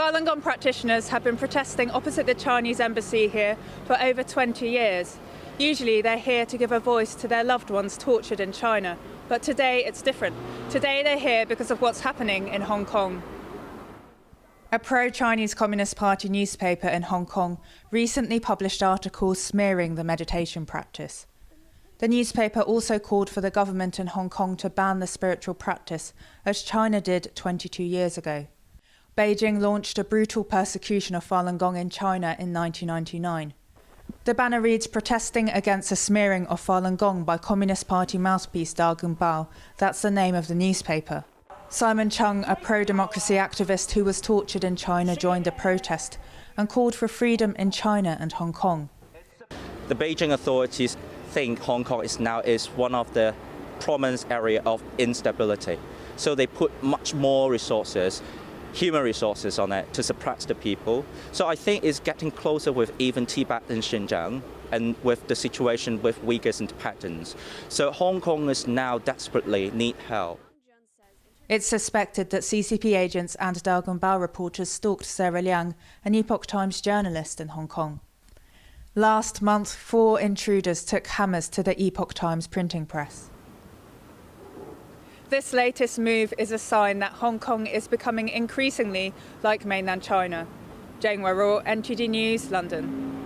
Falun Gong practitioners have been protesting opposite the Chinese embassy here for over 20 years. Usually they're here to give a voice to their loved ones tortured in China, but today it's different. Today they're here because of what's happening in Hong Kong. A pro-Chinese Communist Party newspaper in Hong Kong recently published articles smearing the meditation practice. The newspaper also called for the government in Hong Kong to ban the spiritual practice, as China did 22 years ago. Beijing launched a brutal persecution of Falun Gong in China in 1999. The banner reads, "Protesting against the smearing of Falun Gong by Communist Party mouthpiece Da Bao." That's the name of the newspaper. Simon Chung, a pro-democracy activist who was tortured in China, joined the protest and called for freedom in China and Hong Kong. The Beijing authorities think Hong Kong is one of the prominent area of instability. So they put much more resources, human resources on it to suppress the people. So I think it's getting closer with even Tibet and Xinjiang and with the situation with Uyghurs and Tibetans. So Hong Kongers now desperately need help. It's suspected that CCP agents and Da Bao reporters stalked Sarah Liang, an Epoch Times journalist in Hong Kong. Last month, 4 intruders took hammers to the Epoch Times printing press. This latest move is a sign that Hong Kong is becoming increasingly like mainland China. Jane Warraw, NTD News, London.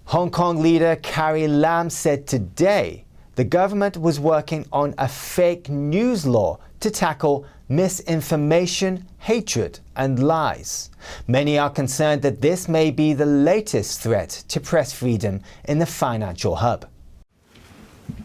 Hong Kong leader Carrie Lam said today the government was working on a fake news law to tackle misinformation, hatred and lies. Many are concerned that this may be the latest threat to press freedom in the financial hub.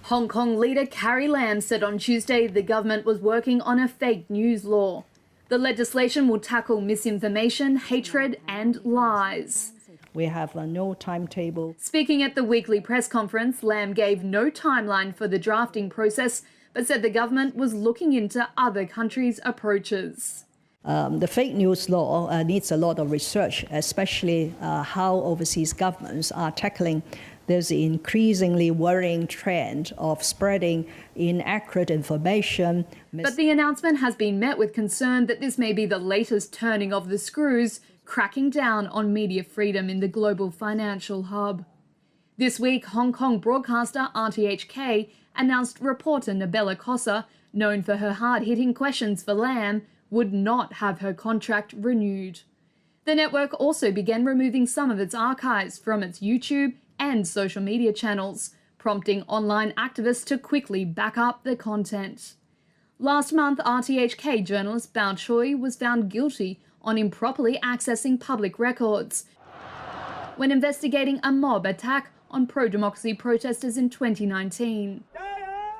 Hong Kong leader Carrie Lam said on Tuesday the government was working on a fake news law. The legislation will tackle misinformation, hatred and lies. We have no timetable. Speaking at the weekly press conference, Lam gave no timeline for the drafting process, but said the government was looking into other countries' approaches. The fake news law needs a lot of research, especially how overseas governments are tackling this increasingly worrying trend of spreading inaccurate information. But the announcement has been met with concern that this may be the latest turning of the screws, cracking down on media freedom in the global financial hub. This week, Hong Kong broadcaster RTHK announced reporter Nabella Cossa, known for her hard-hitting questions for Lam, would not have her contract renewed. The network also began removing some of its archives from its YouTube and social media channels, prompting online activists to quickly back up their content. Last month, RTHK journalist Bao Choi was found guilty on improperly accessing public records when investigating a mob attack on pro-democracy protesters in 2019.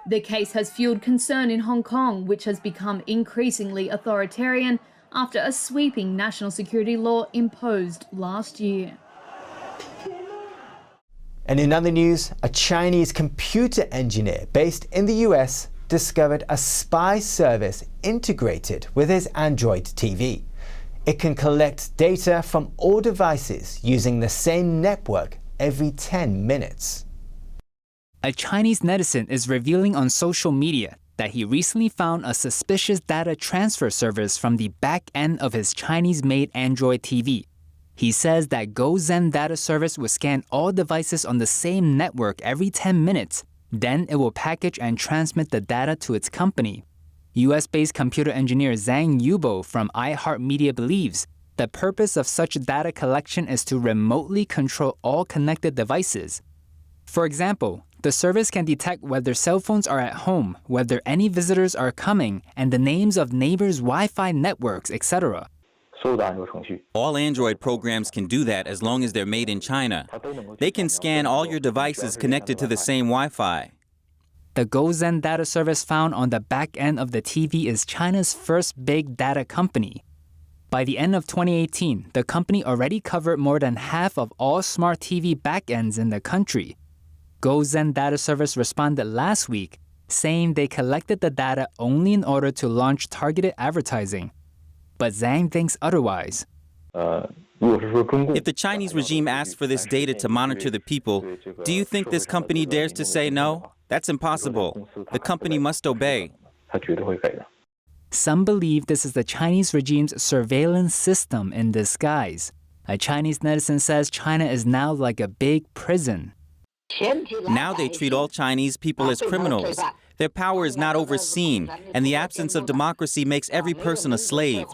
The case has fueled concern in Hong Kong, which has become increasingly authoritarian after a sweeping national security law imposed last year. And in other news, a Chinese computer engineer based in the US discovered a spy service integrated with his Android TV. It can collect data from all devices using the same network every 10 minutes. A Chinese netizen is revealing on social media that he recently found a suspicious data transfer service from the back end of his Chinese-made Android TV. He says that GoZen data service will scan all devices on the same network every 10 minutes. Then it will package and transmit the data to its company. US-based computer engineer Zhang Yubo from iHeartMedia believes the purpose of such data collection is to remotely control all connected devices. For example, the service can detect whether cell phones are at home, whether any visitors are coming, and the names of neighbors' Wi-Fi networks, etc. All Android programs can do that as long as they're made in China. They can scan all your devices connected to the same Wi-Fi. The GoZen data service found on the back end of the TV is China's first big data company. By the end of 2018, the company already covered more than half of all smart TV backends in the country. GoZen data service responded last week, saying they collected the data only in order to launch targeted advertising. But Zhang thinks otherwise. If the Chinese regime asks for this data to monitor the people, do you think this company dares to say no? That's impossible. The company must obey. Some believe this is the Chinese regime's surveillance system in disguise. A Chinese netizen says China is now like a big prison. Now they treat all Chinese people as criminals. Their power is not overseen, and the absence of democracy makes every person a slave.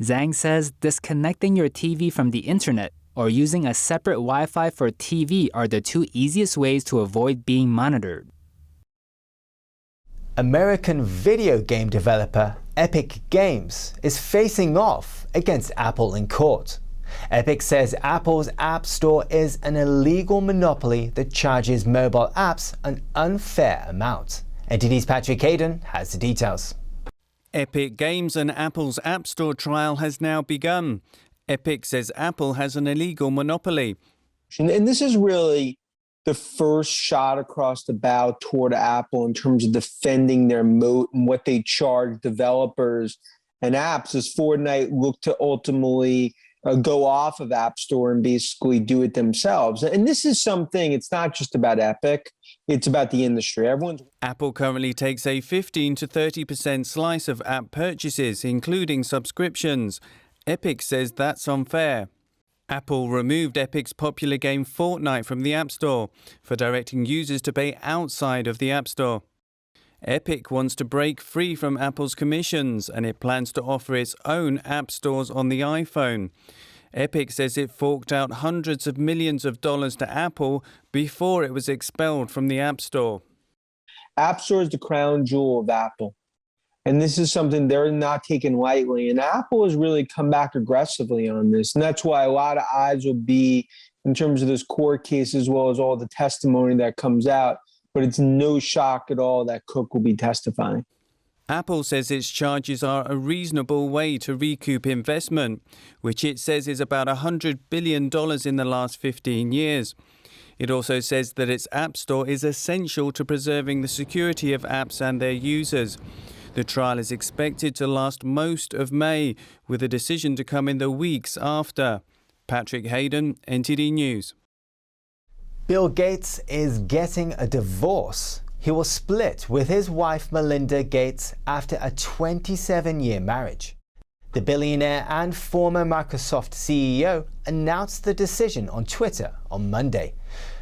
Zhang says disconnecting your TV from the internet or using a separate Wi-Fi for TV are the two easiest ways to avoid being monitored. American video game developer Epic Games is facing off against Apple in court. Epic says Apple's App Store is an illegal monopoly that charges mobile apps an unfair amount. NTD's Patrick Hayden has the details. Epic Games and Apple's App Store trial has now begun. Epic says Apple has an illegal monopoly. And this is really the first shot across the bow toward Apple in terms of defending their moat and what they charge developers and apps as Fortnite look to ultimately go off of App Store and basically do it themselves. And this is something, it's not just about Epic, it's about the industry. Apple currently takes a 15 to 30% slice of app purchases, including subscriptions. Epic says that's unfair. Apple removed Epic's popular game Fortnite from the App Store for directing users to pay outside of the App Store. Epic wants to break free from Apple's commissions, and it plans to offer its own app stores on the iPhone. Epic says it forked out hundreds of millions of dollars to Apple before it was expelled from the App Store. App Store is the crown jewel of Apple. And this is something they're not taking lightly. And Apple has really come back aggressively on this. And that's why a lot of eyes will be in terms of this court case as well as all the testimony that comes out. But it's no shock at all that Cook will be testifying. Apple says its charges are a reasonable way to recoup investment, which it says is about $100 billion in the last 15 years. It also says that its App Store is essential to preserving the security of apps and their users. The trial is expected to last most of May, with a decision to come in the weeks after. Patrick Hayden, NTD News. Bill Gates is getting a divorce. He will split with his wife Melinda Gates after a 27-year marriage. The billionaire and former Microsoft CEO announced the decision on Twitter on Monday.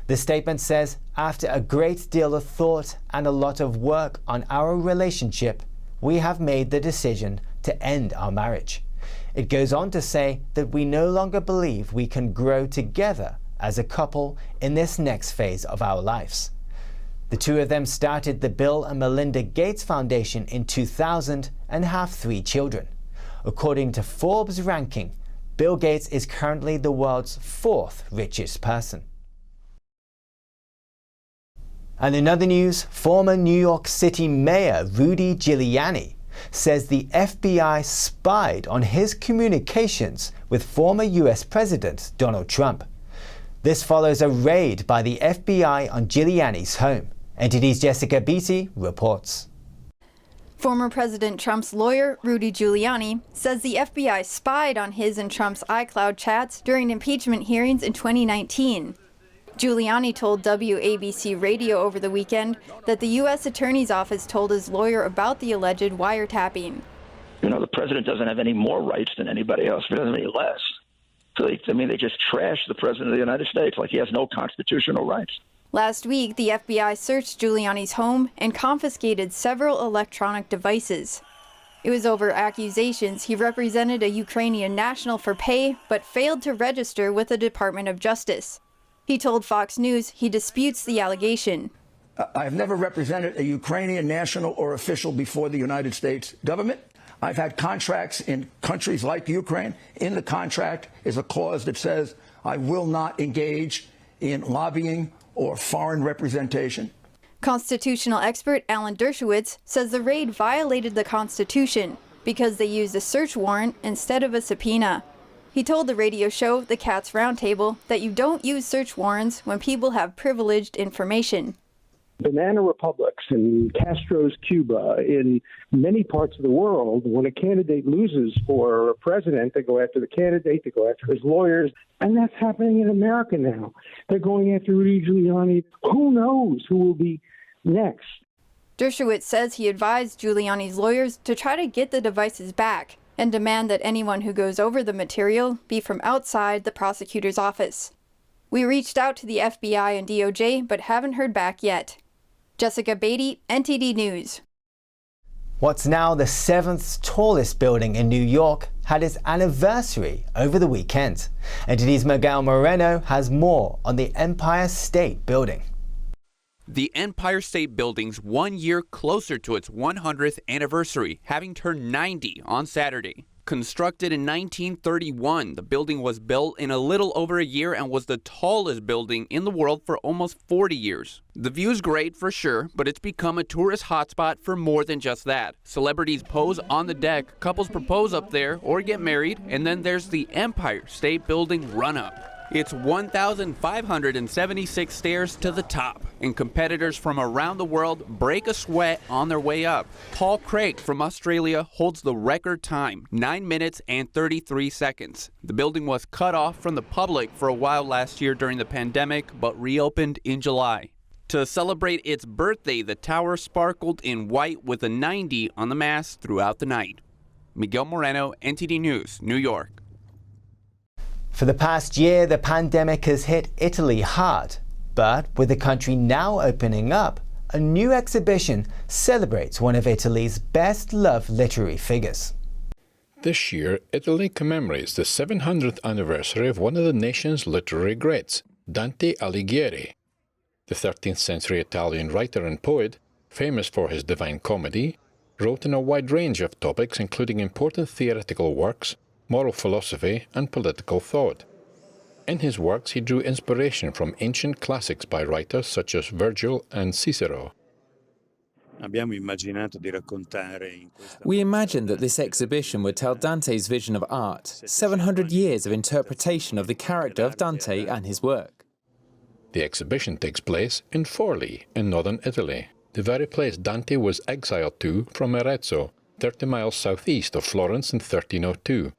The statement says, "After a great deal of thought and a lot of work on our relationship, we have made the decision to end our marriage." It goes on to say that we no longer believe we can grow together as a couple in this next phase of our lives. The two of them started the Bill and Melinda Gates Foundation in 2000 and have 3 children. According to Forbes ranking, Bill Gates is currently the world's 4th richest person. And in other news, former New York City Mayor Rudy Giuliani says the FBI spied on his communications with former US President Donald Trump. This follows a raid by the FBI on Giuliani's home. NTD's Jessica Beatty reports. Former President Trump's lawyer, Rudy Giuliani, says the FBI spied on his and Trump's iCloud chats during impeachment hearings in 2019. Giuliani told WABC Radio over the weekend that the U.S. Attorney's Office told his lawyer about the alleged wiretapping. You know, the president doesn't have any more rights than anybody else, but doesn't have any less. So, they just trash the president of the United States like he has no constitutional rights. Last week, the FBI searched Giuliani's home and confiscated several electronic devices. It was over accusations he represented a Ukrainian national for pay, but failed to register with the Department of Justice. He told Fox News he disputes the allegation. I've never represented a Ukrainian national or official before the United States government. I've had contracts in countries like Ukraine. In the contract is a clause that says I will not engage in lobbying or foreign representation. Constitutional expert Alan Dershowitz says the raid violated the Constitution because they used a search warrant instead of a subpoena. He told the radio show The Cats Roundtable that you don't use search warrants when people have privileged information. Banana republics in Castro's Cuba, in many parts of the world, when a candidate loses for a president, they go after the candidate, they go after his lawyers, and that's happening in America now. They're going after Rudy Giuliani. Who knows who will be next? Dershowitz says he advised Giuliani's lawyers to try to get the devices back and demand that anyone who goes over the material be from outside the prosecutor's office. We reached out to the FBI and DOJ, but haven't heard back yet. Jessica Beatty, NTD News. What's now the 7th tallest building in New York had its anniversary over the weekend. NTD's Miguel Moreno has more on the Empire State Building. The Empire State Building's 1 year closer to its 100th anniversary, having turned 90 on Saturday. Constructed in 1931, the building was built in a little over a year and was the tallest building in the world for almost 40 years. The view's great for sure, but it's become a tourist hotspot for more than just that. Celebrities pose on the deck, couples propose up there or get married, and then there's the Empire State Building run-up. It's 1,576 stairs to the top, and competitors from around the world break a sweat on their way up. Paul Craig from Australia holds the record time, 9 minutes and 33 seconds. The building was cut off from the public for a while last year during the pandemic, but reopened in July. To celebrate its birthday, the tower sparkled in white with a 90 on the mast throughout the night. Miguel Moreno, NTD News, New York. For the past year, the pandemic has hit Italy hard. But with the country now opening up, a new exhibition celebrates one of Italy's best-loved literary figures. This year, Italy commemorates the 700th anniversary of one of the nation's literary greats, Dante Alighieri. The 13th century Italian writer and poet, famous for his Divine Comedy, wrote on a wide range of topics including important theoretical works, moral philosophy and political thought. In his works he drew inspiration from ancient classics by writers such as Virgil and Cicero. We imagined that this exhibition would tell Dante's vision of art, 700 years of interpretation of the character of Dante and his work. The exhibition takes place in Forlì in northern Italy, the very place Dante was exiled to from Arezzo, 30 miles southeast of Florence in 1302.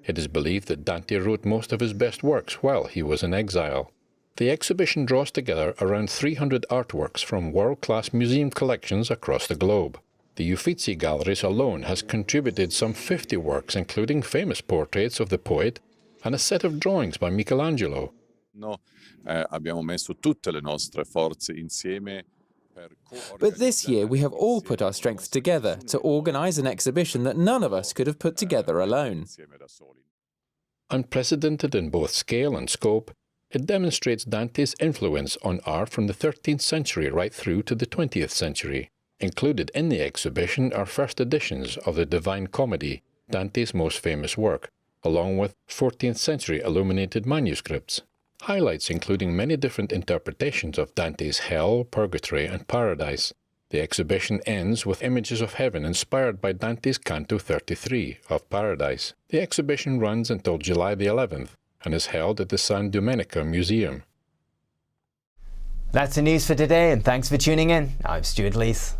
It is believed that Dante wrote most of his best works while he was in exile. The exhibition draws together around 300 artworks from world-class museum collections across the globe. The Uffizi Galleries alone has contributed some 50 works, including famous portraits of the poet and a set of drawings by Michelangelo. But this year we have all put our strength together to organize an exhibition that none of us could have put together alone. Unprecedented in both scale and scope, it demonstrates Dante's influence on art from the 13th century right through to the 20th century. Included in the exhibition are first editions of the Divine Comedy, Dante's most famous work, along with 14th century illuminated manuscripts. Highlights including many different interpretations of Dante's Hell, Purgatory and Paradise. The exhibition ends with images of heaven inspired by Dante's Canto 33 of Paradise. The exhibition runs until July the 11th and is held at the San Domenico Museum. That's the news for today, and thanks for tuning in. I'm Stuart Lees.